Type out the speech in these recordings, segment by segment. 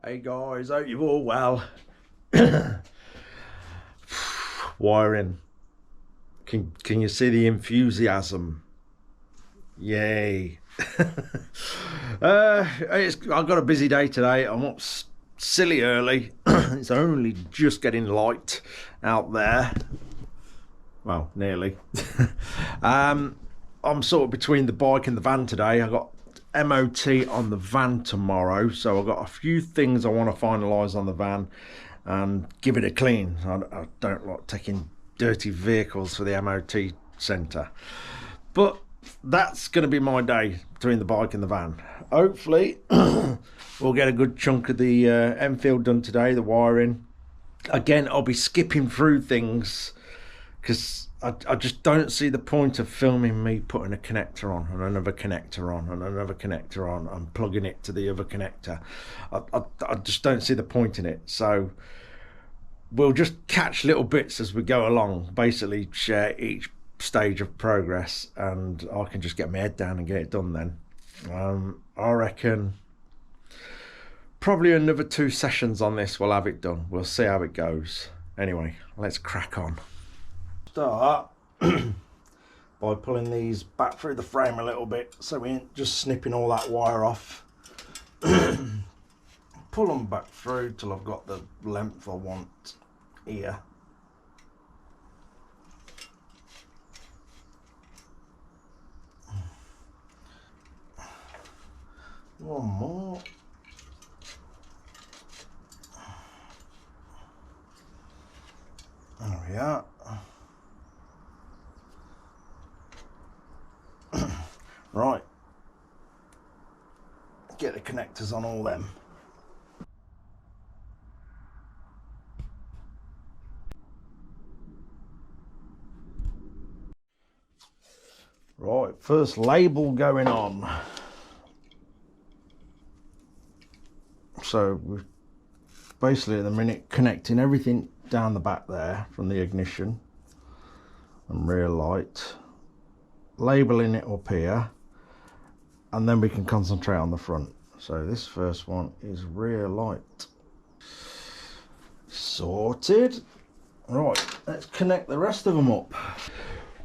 Hey guys, hope you're all well. Wiring. Can you see the enthusiasm? Yay. I've got a busy day today. I'm up silly early. It's only just getting light out there. Well, nearly. I'm sort of between the bike and the van today. I got MOT on the van tomorrow, so I've got a few things I want to finalise on the van and give it a clean. I don't like taking dirty vehicles for the MOT centre, but that's going to be my day between the bike and the van. Hopefully we'll get a good chunk of the Enfield done today, the wiring. Again, I'll be skipping through things because I just don't see the point of filming me putting a connector on and another connector on and another connector on and plugging it to the other connector. I just don't see the point in it. So we'll just catch little bits as we go along, basically share each stage of progress, and I can just get my head down and get it done then. I reckon probably another 2 sessions on this we'll have it done. We'll see how it goes. Anyway, let's crack on. Start by pulling these back through the frame a little bit so we ain't just snipping all that wire off. Pull them back through till I've got the length I want here. One more. There we are. Right, get the connectors on all them. Right, first label going on. So we're basically at the minute connecting everything down the back there from the ignition and rear light, labeling it up here, and then we can concentrate on the front. So this first one is rear light. Sorted. Right, let's connect the rest of them up.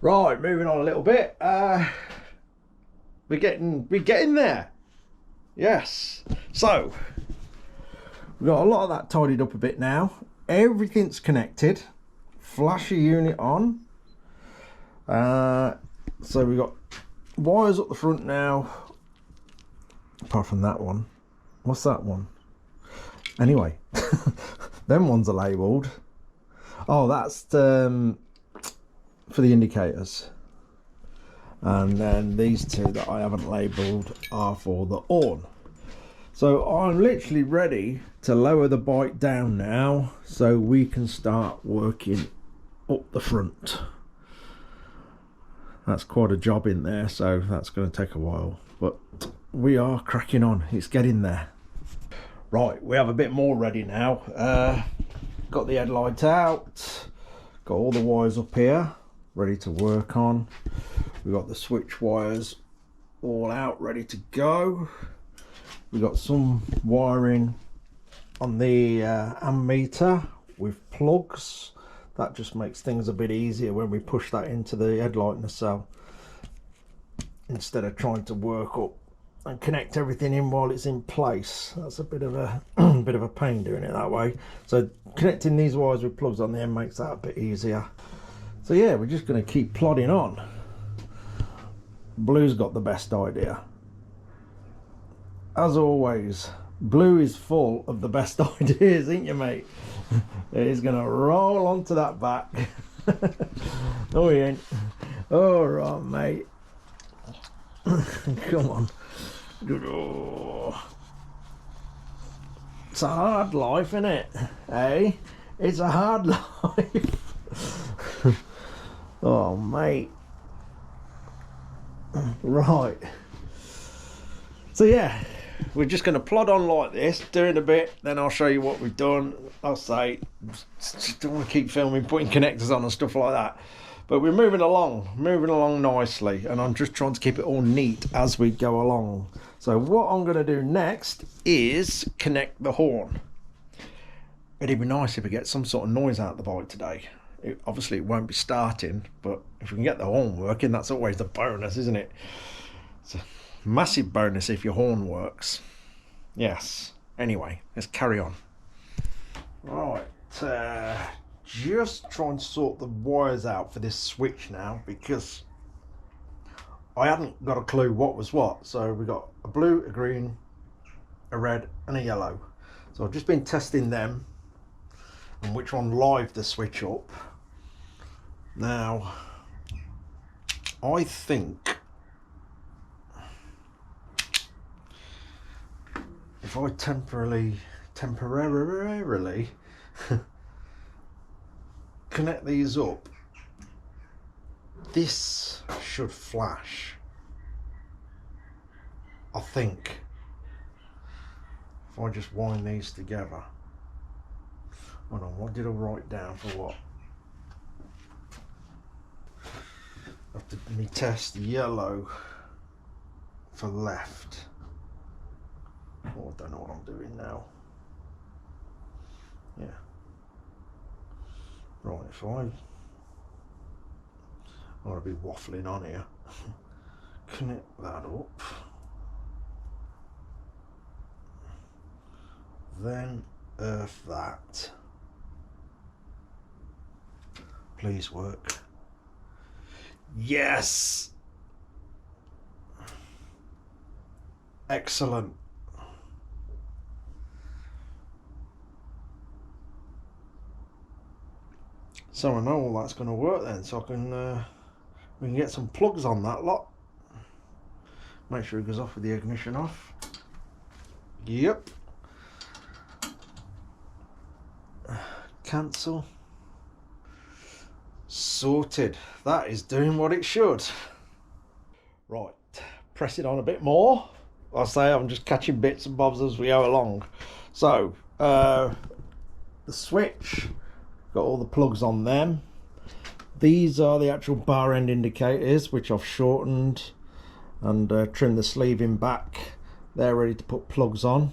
Right, moving on a little bit. We're getting there. Yes. So we've got a lot of that tidied up a bit now. Everything's connected. Flasher unit on. So we've got wires up the front now. Apart from that one. What's that one? Anyway, them ones are labelled. Oh, that's for the indicators. And then these two that I haven't labelled are for the horn. So I'm literally ready to lower the bike down now so we can start working up the front. That's quite a job in there, so that's going to take a while, but we are cracking on. It's getting there. Right, we have a bit more ready now. Got the headlight out, got all the wires up here ready to work on. We've got the switch wires all out ready to go. We've got some wiring on the ammeter with plugs. That just makes things a bit easier when we push that into the headlight nacelle, instead of trying to work up and connect everything in while it's in place. That's a bit of a bit of a pain doing it that way. So connecting these wires with plugs on the end makes that a bit easier. So yeah, we're just going to keep plodding on. Blue's got the best idea. As always, Blue is full of the best ideas, ain't you, mate? He's gonna roll onto that back. No, he ain't. All right, mate. Come on. It's a hard life, isn't it? Hey, it's a hard life. Oh, mate. Right. So yeah, we're just going to plod on like this, doing a bit, then I'll show you what we've done. I'll say, just don't want to keep filming, putting connectors on and stuff like that. But we're moving along nicely, and I'm just trying to keep it all neat as we go along. So what I'm going to do next is connect the horn. It'd be nice if we get some sort of noise out of the bike today. Obviously it won't be starting, but if we can get the horn working, that's always the bonus, isn't it? It's a massive bonus if your horn works. Yes. Anyway, let's carry on. Right. Just trying to sort the wires out for this switch now, because I hadn't got a clue what was what. So we got a blue, a green, a red and a yellow. So I've just been testing them and which one lived the switch up. Now I think if I temporarily connect these up, this should flash, I think, if I just wind these together. Hold on, what did I write down for what? After me test yellow for left. Oh, I don't know what I'm doing now. Yeah. Right, if I want to be waffling on here, connect that up, then earth that. Please work. Yes! Excellent. So I know all that's going to work then, so I can we can get some plugs on that lot. Make sure it goes off with the ignition off. Yep. Cancel. Sorted. That is doing what it should. Right, press it on a bit more. I'll say I'm just catching bits and bobs as we go along. So the switch, got all the plugs on them. These are the actual bar end indicators, which I've shortened and trimmed the sleeving back. They're ready to put plugs on.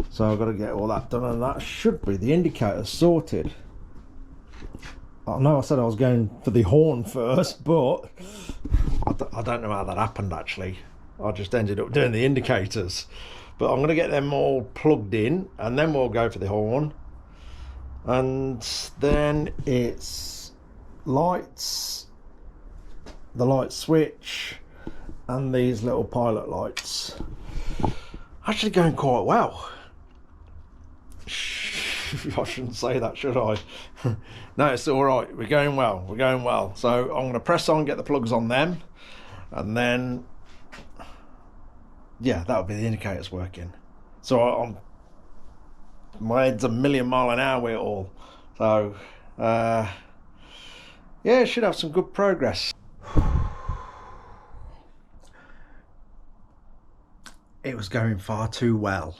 So I've got to get all that done, and that should be the indicators sorted. I know I said I was going for the horn first, but I don't know how that happened actually. I just ended up doing the indicators. But I'm going to get them all plugged in, and then we'll go for the horn. And then it's lights, the light switch, and these little pilot lights. Actually going quite well. I shouldn't say that, should I? No, it's all right. We're going well. We're going well. So I'm going to press on, get the plugs on them, and then yeah, that'll be the indicators working. So my head's a million mile an hour with it all. So yeah, it should have some good progress. It was going far too well.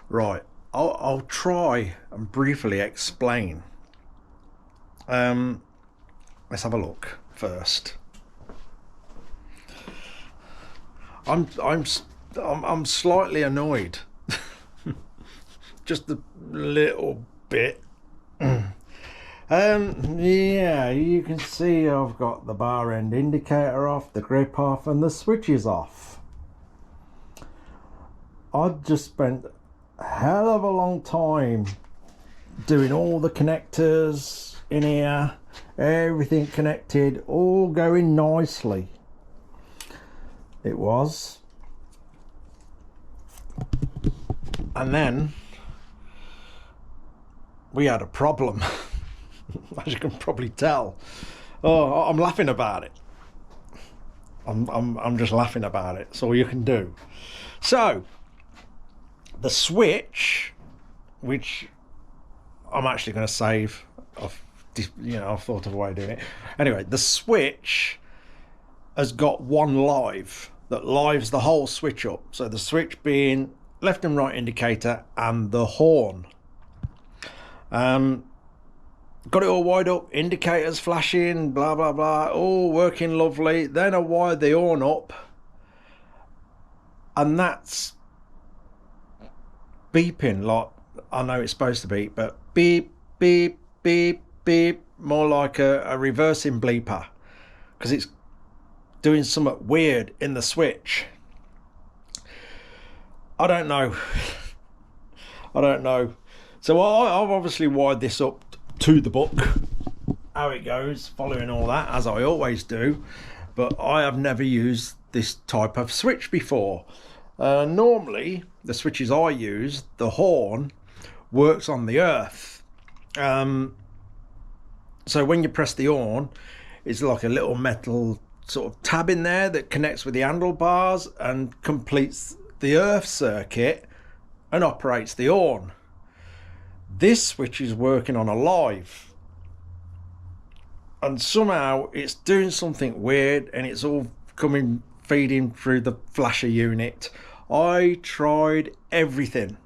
Right, I'll try and briefly explain. Let's have a look first. I'm slightly annoyed, just a little bit. Yeah, you can see I've got the bar end indicator off, the grip off, and the switches off. I've just spent a hell of a long time doing all the connectors in here, everything connected, all going nicely. It was. And then we had a problem. As you can probably tell. Oh, I'm laughing about it. I'm just laughing about it. That's all you can do. So the switch, which I'm actually going to save, I've thought of a way of doing it. Anyway, the switch has got one live that lives the whole switch up. So the switch being left and right indicator and the horn. got it all wired up, indicators flashing, blah blah blah, all working lovely. Then I wired the horn up, and that's beeping like I know it's supposed to beep, but beep beep beep beep, more like a reversing bleeper, because it's doing something weird in the switch. I don't know. I don't know. So I've obviously wired this up to the book, how it goes, following all that, as I always do. But I have never used this type of switch before. Normally, the switches I use, the horn works on the earth. So when you press the horn, it's like a little metal sort of tab in there that connects with the handlebars and completes the earth circuit and operates the horn. This switch is working on a live, and somehow it's doing something weird, and it's all feeding through the flasher unit. I tried everything,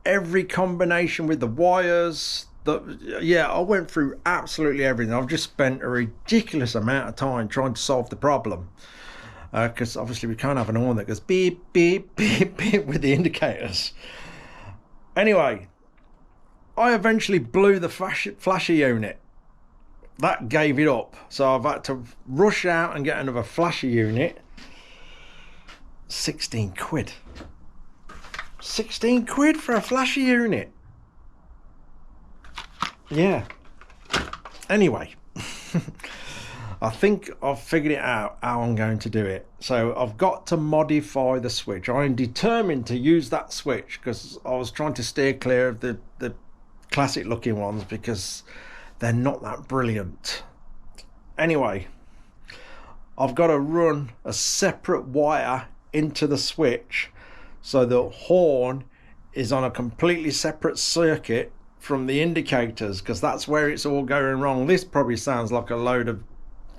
every combination with the wires. I went through absolutely everything. I've just spent a ridiculous amount of time trying to solve the problem, because obviously we can't have an horn that goes beep beep beep beep with the indicators. Anyway, I eventually blew the flasher unit. That gave it up, so I've had to rush out and get another flasher unit. 16 quid. 16 quid for a flasher unit. Yeah. Anyway, I think I've figured it out how I'm going to do it. So I've got to modify the switch. I'm determined to use that switch because I was trying to steer clear of the classic looking ones because they're not that brilliant. Anyway, I've got to run a separate wire into the switch so the horn is on a completely separate circuit from the indicators, because that's where it's all going wrong. This probably sounds like a load of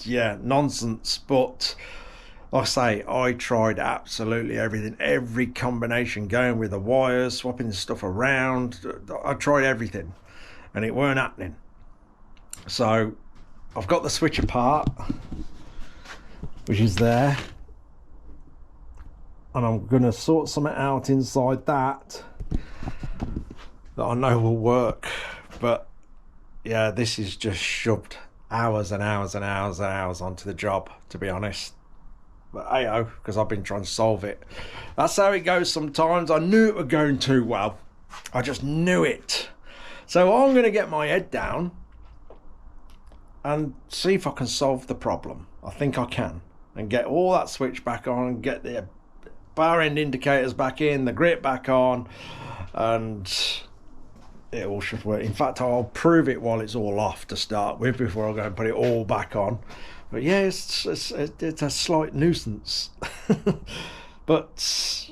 nonsense, but like I say, I tried absolutely everything, every combination, going with the wires, swapping the stuff around. I tried everything and it weren't happening. So I've got the switch apart, which is there, and I'm gonna sort something out inside that I know will work. But yeah, this is just shoved hours and hours and hours and hours onto the job, to be honest. But hey-oh, because I've been trying to solve it. That's how it goes sometimes. I knew it was going too well. I just knew it. So I'm going to get my head down and see if I can solve the problem. I think I can. And get all that switch back on, get the bar end indicators back in, the grip back on, and it all should work. In fact, I'll prove it while it's all off to start with before I go and put it all back on. But yeah, it's a slight nuisance. But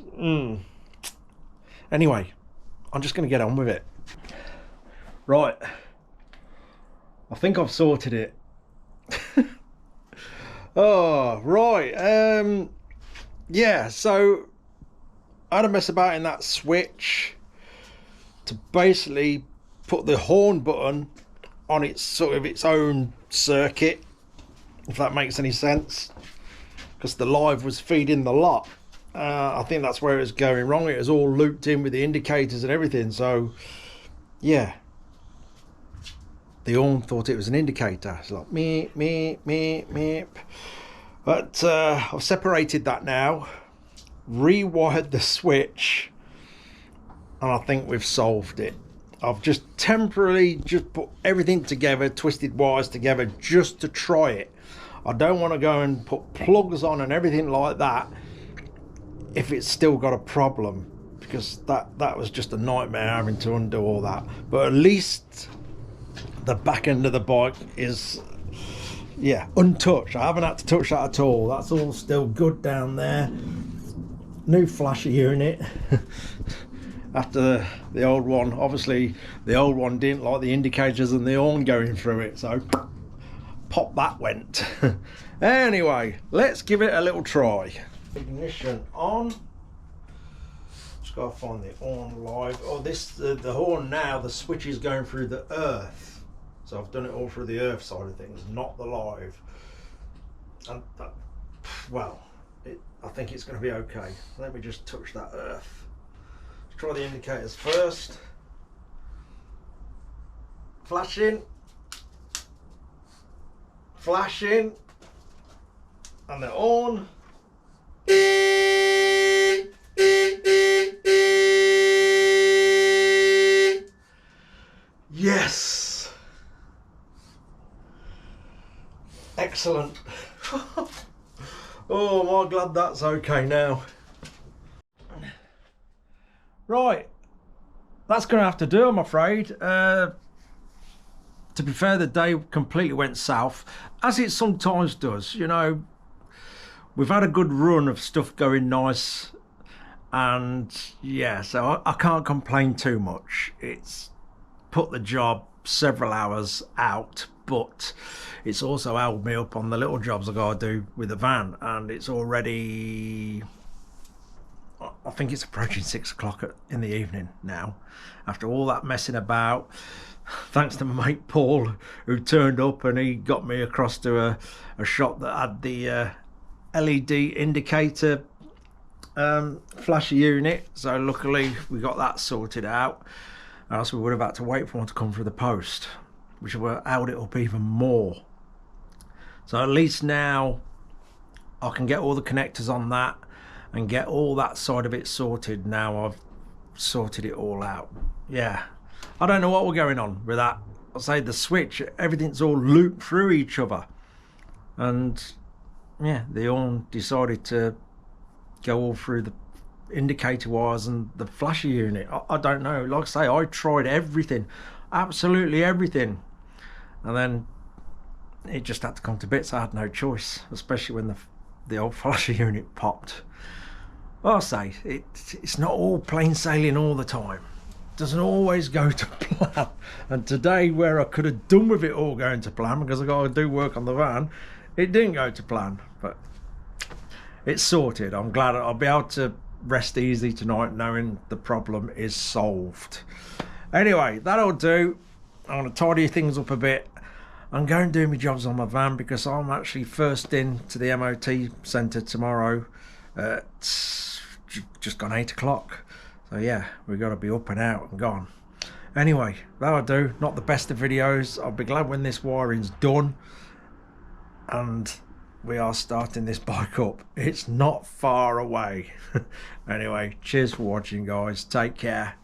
anyway, I'm just going to get on with it. Right, I think I've sorted it. Oh, right. Yeah, so I had a mess about in that switch to basically put the horn button on its sort of its own circuit, if that makes any sense, because the live was feeding the lot. I think that's where it was going wrong. It was all looped in with the indicators and everything. So yeah, the horn thought it was an indicator. It's like meep meep meep meep. But I've separated that now, rewired the switch, and I think we've solved it. I've just temporarily just put everything together, twisted wires together, just to try it. I don't want to go and put plugs on and everything like that if it's still got a problem, because that was just a nightmare having to undo all that. But at least the back end of the bike is untouched. I haven't had to touch that at all. That's all still good down there. New flasher unit. After the old one, obviously the old one didn't like the indicators and the horn going through it, so pop that went. Anyway, let's give it a little try. Ignition on. Just gotta find the horn live. Oh, this the horn now, the switch is going through the earth. So I've done it all through the earth side of things, not the live. And well, I think it's going to be okay. Let me just touch that earth. Let's try the indicators first. Flashing, flashing, and they're on. Yes, excellent. Oh, am I glad that's okay now. Right, that's going to have to do, I'm afraid. To be fair, the day completely went south, as it sometimes does. You know, we've had a good run of stuff going nice, and yeah, so I can't complain too much. It's put the job several hours out, but it's also held me up on the little jobs I gotta do with the van, and it's already, I think it's approaching 6 o'clock in the evening now, after all that messing about. Thanks to my mate Paul, who turned up and he got me across to a shop that had the LED indicator flasher unit. So luckily we got that sorted out, or else we would have had to wait for one to come through the post, which would have held it up even more. So at least now I can get all the connectors on that and get all that side of it sorted. Now I've sorted it all out. Yeah, I don't know what we're going on with that. I'll say the switch, everything's all looped through each other, and yeah, they all decided to go all through the indicator wires and the flasher unit. I don't know, like I say, I tried everything, absolutely everything, and then it just had to come to bits. I had no choice, especially when the old flasher unit popped. I'll say it's not all plain sailing all the time. It doesn't always go to plan, and today, where I could have done with it all going to plan because I got to do work on the van, it didn't go to plan, but it's sorted. I'm glad I'll be able to rest easy tonight knowing the problem is solved. Anyway, that'll do. I'm going to tidy things up a bit and go and do my jobs on my van, because I'm actually first in to the MOT centre tomorrow at just gone 8 o'clock. So yeah, we've got to be up and out and gone. Anyway, that'll do. Not the best of videos. I'll be glad when this wiring's done and we are starting this bike up. It's not far away. Anyway, cheers for watching, guys. Take care.